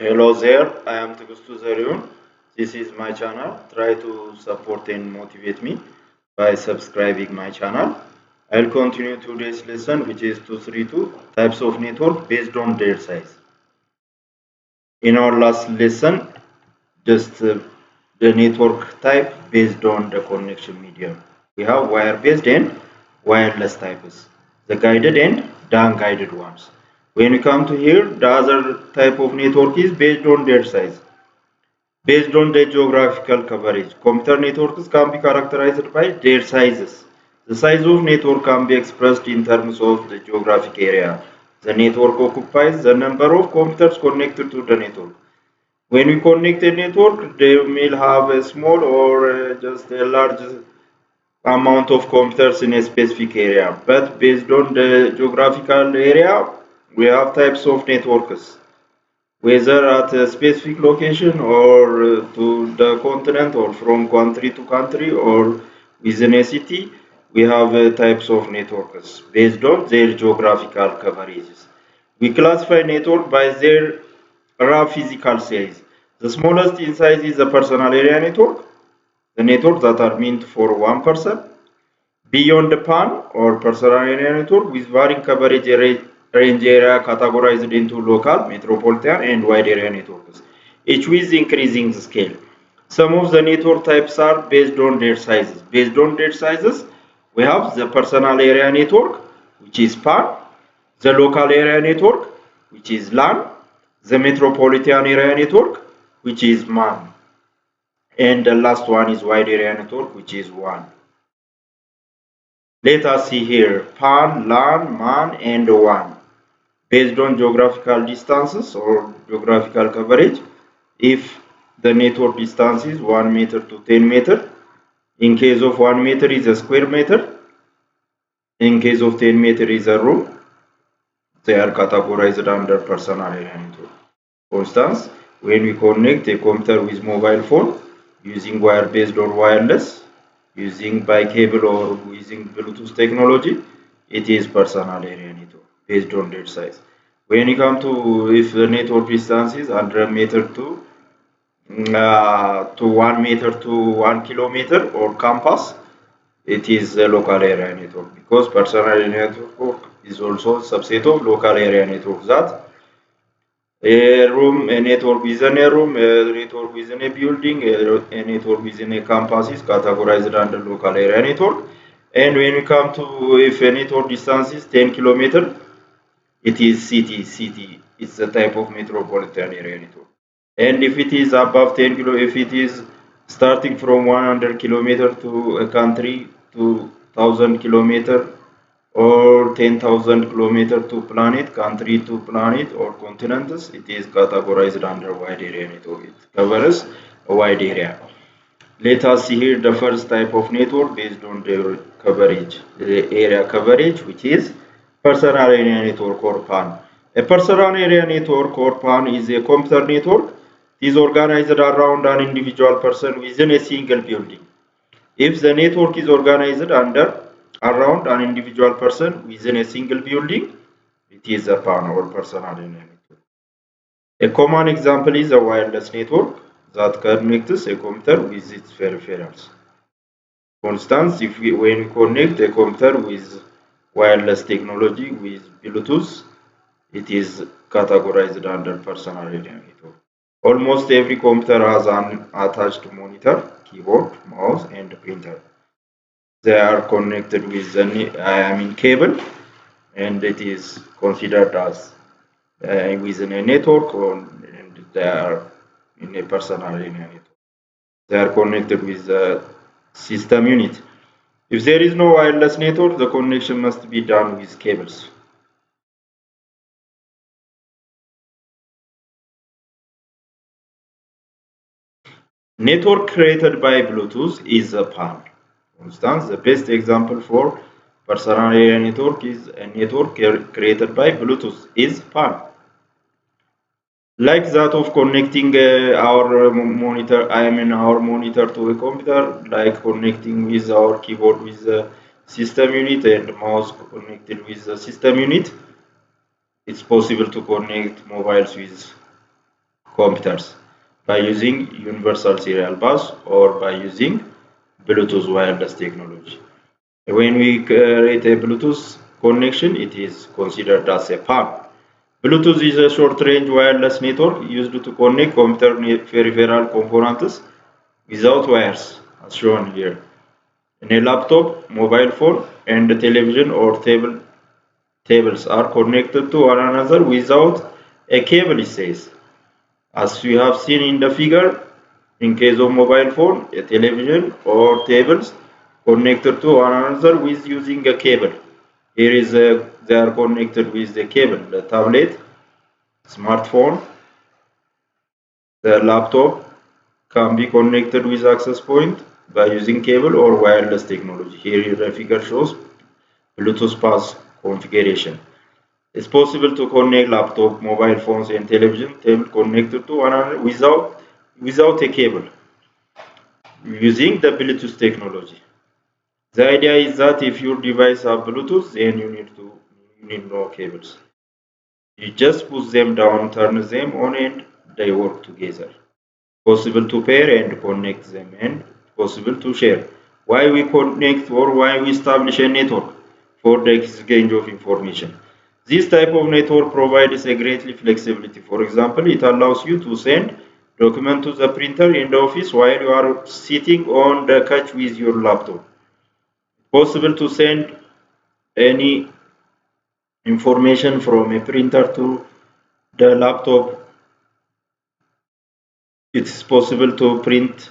Hello there, I am Tegustu Zariun. This is my channel. Try to support and motivate me by subscribing my channel. I'll continue today's lesson, which is 232 types of network based on their size. In our last lesson, just the network type based on the connection medium. We have wire based and wireless types, the guided and the unguided ones. When we come to here, the other type of network is based on their size. Based on their geographical coverage, computer networks can be characterized by their sizes. The size of network can be expressed in terms of the geographic area the network occupies, the number of computers connected to the network. When we connect a network, they may have a small or just a large amount of computers in a specific area. But based on the geographical area, we have types of networks whether at a specific location or to the continent or from country to country or within a city, we have types of networks based on their geographical coverages. We classify network by their raw physical size. The smallest in size is the personal area network, the networks that are meant for one person. Beyond the PAN or personal area network with varying coverage range area categorized into local, metropolitan, and wide area networks, each with increasing the scale. Some of the network types are based on their sizes. Based on their sizes, we have the personal area network, which is PAN, the local area network, which is LAN, the metropolitan area network, which is MAN, and the last one is wide area network, which is WAN. Let us see here PAN, LAN, MAN, and WAN. Based on geographical distances or geographical coverage, if the network distance is 1 meter to 10 meter, in case of 1 meter is a square meter, in case of 10 meter is a room, they are categorized under personal area network. For instance, when we connect a computer with mobile phone using wire based or wireless, using by cable or using Bluetooth technology, it is personal area network based on that size. When you come to if the network distance is 100 meter to 1 meter to 1 kilometer or campus, it is a local area network because personal area network is also a subset of local area network that a room, a network within a room, a network within a building, a network within a campus is categorized under local area network. And when we come to if a network distance is 10 kilometer, it is city. It's a type of metropolitan area network. And if it is above 10 kilo, if it is starting from 100 kilometer to a country to 1000 kilometer or 10,000 kilometer to planet, country to planet or continents, it is categorized under wide area network. It covers a wide area. Let us see here the first type of network based on their coverage, the area coverage, which is personal area network or PAN. A personal area network or PAN is a computer network. It is organized around an individual person within a single building. If the network is organized around an individual person within a single building, it is a PAN or personal area network. A common example is a wireless network that connects a computer with its peripherals. For instance, when we connect a computer with wireless technology with Bluetooth, it is categorized under personal area network. Almost every computer has an attached monitor, keyboard, mouse, and printer. They are connected with the cable, and it is considered as within a network, and they are in a personal area network. They are connected with the system unit. If there is no wireless network, the connection must be done with cables. Network created by Bluetooth is a PAN. For instance, the best example for personal area network is a network created by Bluetooth is PAN. Like that of connecting our monitor, our monitor to a computer, like connecting with our keyboard with the system unit and mouse connected with the system unit. It's possible to connect mobiles with computers by using universal serial bus or by using Bluetooth wireless technology. When we create a Bluetooth connection, it is considered as a PAN. Bluetooth is a short-range wireless network used to connect computer peripheral components without wires, as shown here. In a laptop, mobile phone, and television or tables are connected to one another without a cable, it says. As we have seen in the figure, in case of mobile phone, a television or tables connected to one another with using a cable. Here is they are connected with the cable. The tablet, smartphone, the laptop can be connected with access point by using cable or wireless technology. Here the figure shows Bluetooth pass configuration. It's possible to connect laptop, mobile phones, and television table connected to one another without a cable using the Bluetooth technology. The idea is that if your device have Bluetooth, then you need no cables. You just push them down, turn them on, and they work together. Possible to pair and connect them, and possible to share. Why we connect or why we establish a network for the exchange of information. This type of network provides a greatly flexibility. For example, it allows you to send document to the printer in the office while you are sitting on the couch with your laptop. Possible to send any information from a printer to the laptop. It's possible to print.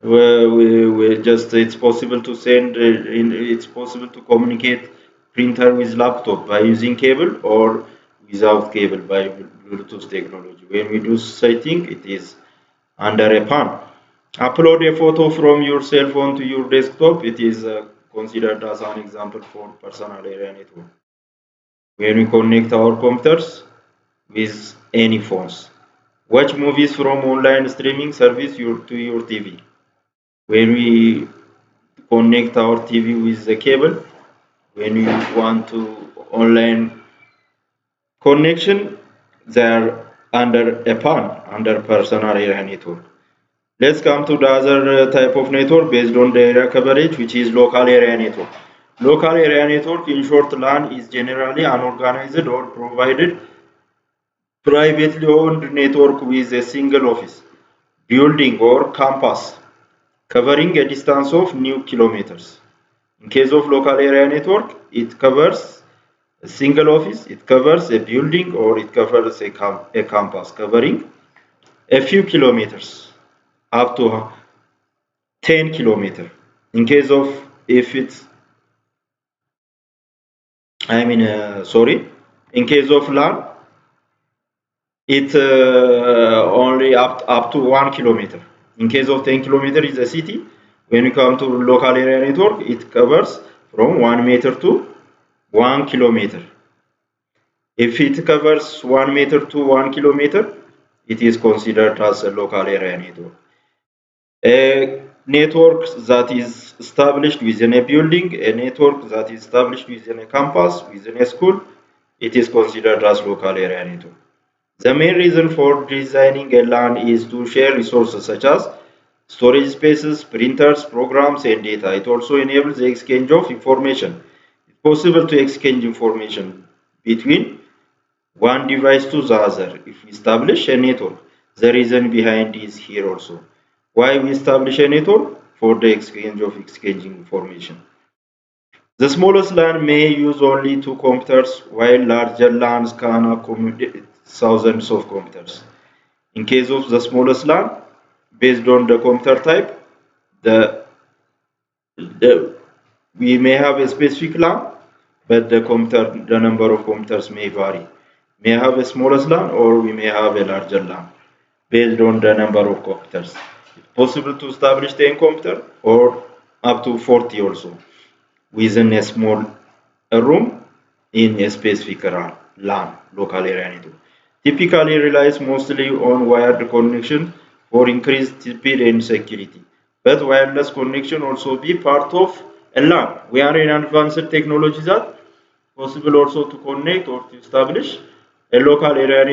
It's possible to send. It's possible to communicate printer with laptop by using cable or without cable by Bluetooth technology. When we do setting, it is under a PAN. Upload a photo from your cell phone to your desktop. It is considered as an example for personal area network. When we connect our computers with any phones. Watch movies from online streaming service to your TV. When we connect our TV with the cable, when we want to online connection, they are under a PAN, under personal area network. Let's come to the other type of network based on the area coverage, which is local area network. Local area network, in short, LAN is generally unorganized or provided privately owned network with a single office, building or campus covering a distance of new kilometers. In case of local area network, it covers a single office, it covers a building, or it covers a campus covering a few kilometers up to 10 kilometers. In case of if it's in case of LAN, it's only up to 1 kilometer. In case of 10 kilometer is a city. When you come to local area network, it covers from 1 meter to 1 kilometer. If it covers 1 meter to 1 kilometer, it is considered as a local area network. A network that is established within a building, a network that is established within a campus, within a school, it is considered as local area network. The main reason for designing a LAN is to share resources such as storage spaces, printers, programs, and data. It also enables the exchange of information. It's possible to exchange information between one device to the other if we establish a network. The reason behind is here also. Why we establish a network? For the exchange of exchanging information. The smallest LAN may use only 2 computers, while larger LANs can accommodate thousands of computers. In case of the smallest LAN, based on the computer type, we may have a specific LAN, but the number of computers may vary. May have a smallest LAN or we may have a larger LAN based on the number of computers. It's possible to establish 10 computers or up to 40 also within a small room in a specific LAN, local area network. Typically relies mostly on wired connection for increased speed and security. But wireless connection also be part of a LAN. We are in advanced technology that possible also to connect or to establish a local area